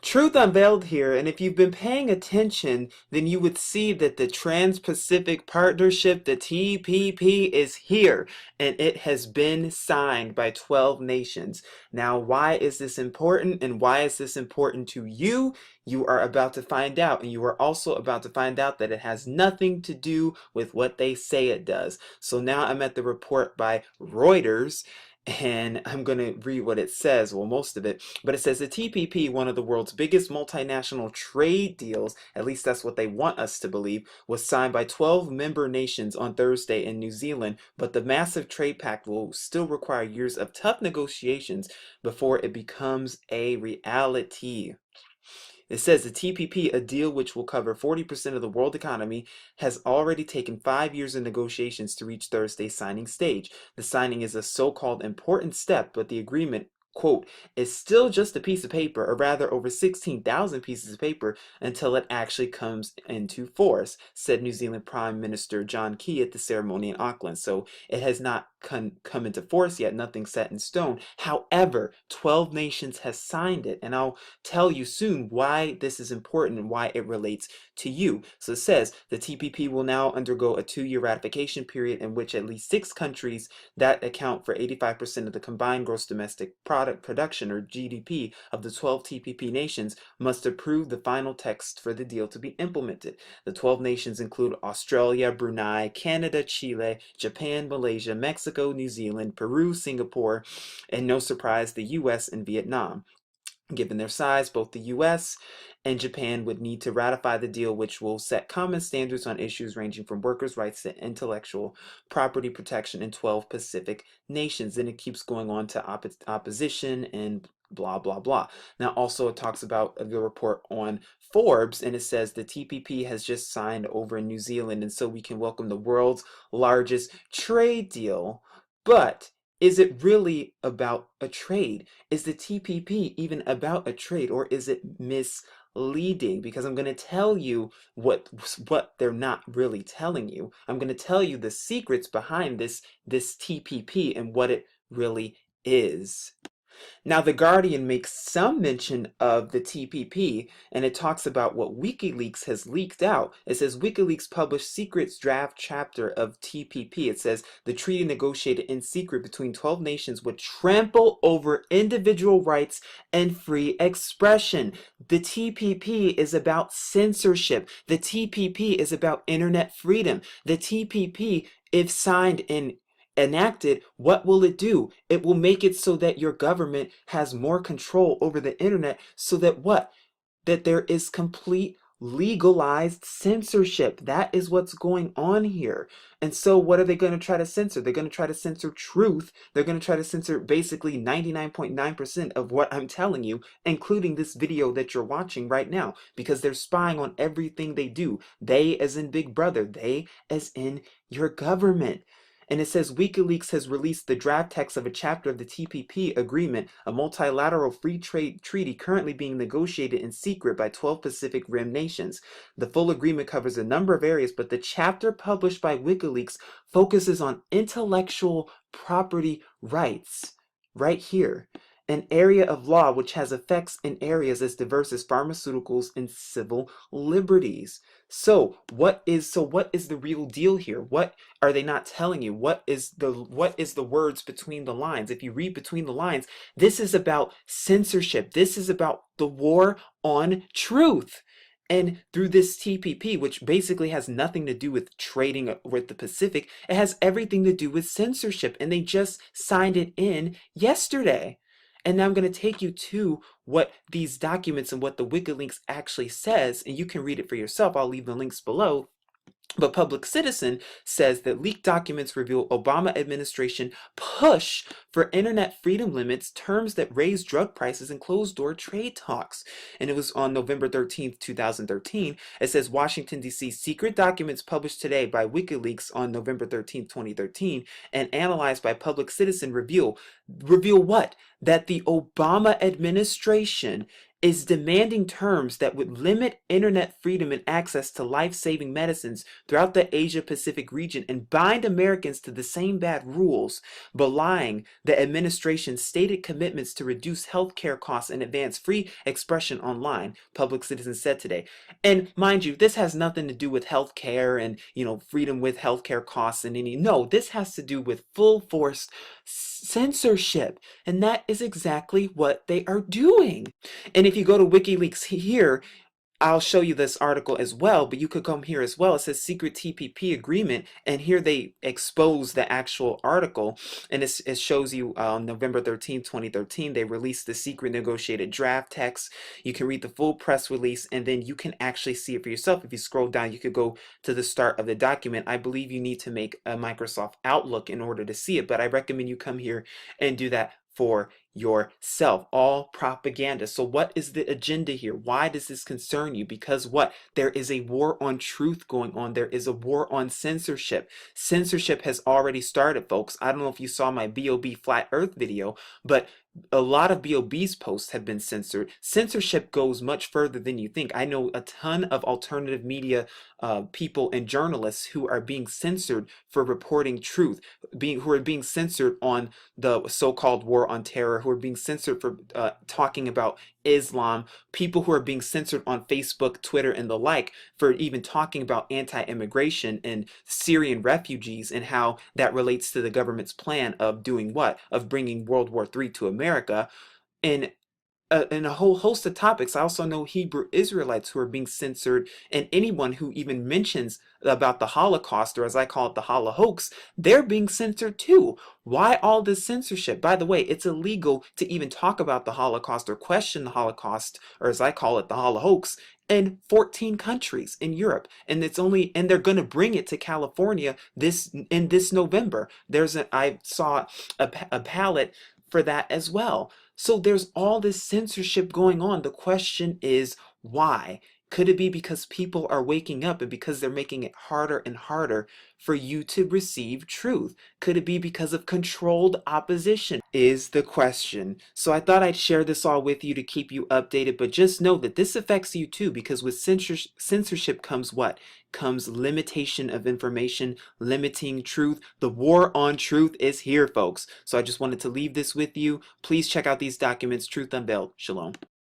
Truth unveiled here, and if you've been paying attention, then you would see that the Trans-Pacific Partnership, the TPP, is here, and it has been signed by 12 nations. Now, why is this important, and why is this important to you? You are about to find out, and you are also about to find out that it has nothing to do with what they say it does. So now I'm at the report by Reuters, and I'm going to read what it says, well, most of it, but it says the TPP, one of the world's biggest multinational trade deals, at least that's what they want us to believe, was signed by 12 member nations on Thursday in New Zealand, but the massive trade pact will still require years of tough negotiations before it becomes a reality. It says the TPP, a deal which will cover 40% of the world economy, has already taken 5 years of negotiations to reach Thursday's signing stage. The signing is a so-called important step, but the agreement, quote, is still just a piece of paper, or rather over 16,000 pieces of paper, until it actually comes into force, said New Zealand Prime Minister John Key at the ceremony in Auckland. So it has not come into force yet, nothing set in stone. However, 12 nations has signed it, and I'll tell you soon why this is important and why it relates to you. So it says the TPP will now undergo a 2-year ratification period in which at least 6 countries that account for 85% of the combined gross domestic product production, or GDP, of the 12 TPP nations must approve the final text for the deal to be implemented. The 12 nations include Australia, Brunei, Canada, Chile, Japan, Malaysia, Mexico, New Zealand, Peru, Singapore, and no surprise, the US and Vietnam. Given their size, both the US and Japan would need to ratify the deal, which will set common standards on issues ranging from workers' rights to intellectual property protection in 12 Pacific nations. Then it keeps going on to opposition and blah, blah, blah. Now, also, it talks about the report on Forbes, and it says the TPP has just signed over in New Zealand, and so we can welcome the world's largest trade deal. But is it really about a trade? Is the TPP even about a trade, or is it misleading? Because I'm going to tell you what they're not really telling you. I'm going to tell you the secrets behind this TPP and what it really is. Now, The Guardian makes some mention of the TPP, and it talks about what WikiLeaks has leaked out. It says WikiLeaks published secrets draft chapter of TPP. It says the treaty negotiated in secret between 12 nations would trample over individual rights and free expression. The TPP is about censorship. The TPP is about internet freedom. The TPP, if signed and enacted, what will it do? It will make it so that your government has more control over the internet, so that what? That there is complete legalized censorship. That is what's going on here. And so what are they going to try to censor? They're going to try to censor truth. They're going to try to censor basically 99.9% of what I'm telling you, including this video that you're watching right now, because they're spying on everything they do. They as in Big Brother, they as in your government. And it says WikiLeaks has released the draft text of a chapter of the TPP agreement, a multilateral free trade treaty currently being negotiated in secret by 12 Pacific Rim nations. The full agreement covers a number of areas, but the chapter published by WikiLeaks focuses on intellectual property rights. Right here. An area of law which has effects in areas as diverse as pharmaceuticals and civil liberties. So what is the real deal here? What are they not telling you? What is the words between the lines? If you read between the lines, this is about censorship. This is about the war on truth. And through this TPP, which basically has nothing to do with trading with the Pacific, it has everything to do with censorship. And they just signed it in yesterday. And now I'm going to take you to what these documents and what the WikiLeaks actually says, and you can read it for yourself. I'll leave the links below. But Public Citizen says that leaked documents reveal Obama administration push for internet freedom limits, terms that raise drug prices and closed-door trade talks. And it was on November 13th, 2013. It says Washington, D.C. secret documents published today by WikiLeaks on November 13th, 2013, and analyzed by Public Citizen reveal what? That the Obama administration is demanding terms that would limit internet freedom and access to life-saving medicines throughout the Asia-Pacific region and bind Americans to the same bad rules, belying the administration's stated commitments to reduce healthcare costs and advance free expression online, Public Citizen said today. And mind you, this has nothing to do with healthcare and, freedom with healthcare costs and any. No, this has to do with full force censorship. And that is exactly what they are doing. And if you go to WikiLeaks here, I'll show you this article as well, but you could come here as well. It says secret TPP agreement, and here they expose the actual article, and it shows you on November 13th, 2013, they released the secret negotiated draft text. You can read the full press release, and then you can actually see it for yourself. If you scroll down, you could go to the start of the document. I believe you need to make a Microsoft Outlook in order to see it, but I recommend you come here and do that for yourself. All propaganda. So what is the agenda here? Why does this concern you? Because what? There is a war on truth going on. There is a war on censorship. Censorship has already started, folks. I don't know if you saw my BOB Flat Earth video, but a lot of BOB's posts have been censored. Censorship goes much further than you think. I know a ton of alternative media people and journalists who are being censored for reporting truth, who are being censored on the so-called war on terror, who are being censored for talking about Islam, people who are being censored on Facebook, Twitter, and the like for even talking about anti-immigration and Syrian refugees and how that relates to the government's plan of doing what? Of bringing World War III to America. And a whole host of topics. I also know Hebrew Israelites who are being censored, and anyone who even mentions about the Holocaust, or as I call it, the Holohoax, they're being censored too. Why all this censorship? By the way, it's illegal to even talk about the Holocaust or question the Holocaust, or as I call it, the Holohoax, in 14 countries in Europe, and they're going to bring it to California this November. I saw a ballot for that as well. So there's all this censorship going on. The question is why? Could it be because people are waking up and because they're making it harder and harder for you to receive truth? Could it be because of controlled opposition? Is the question. So I thought I'd share this all with you to keep you updated, but just know that this affects you too, because with censorship comes what? Comes limitation of information, limiting truth. The war on truth is here, folks. So I just wanted to leave this with you. Please check out these documents. Truth Unveiled. Shalom.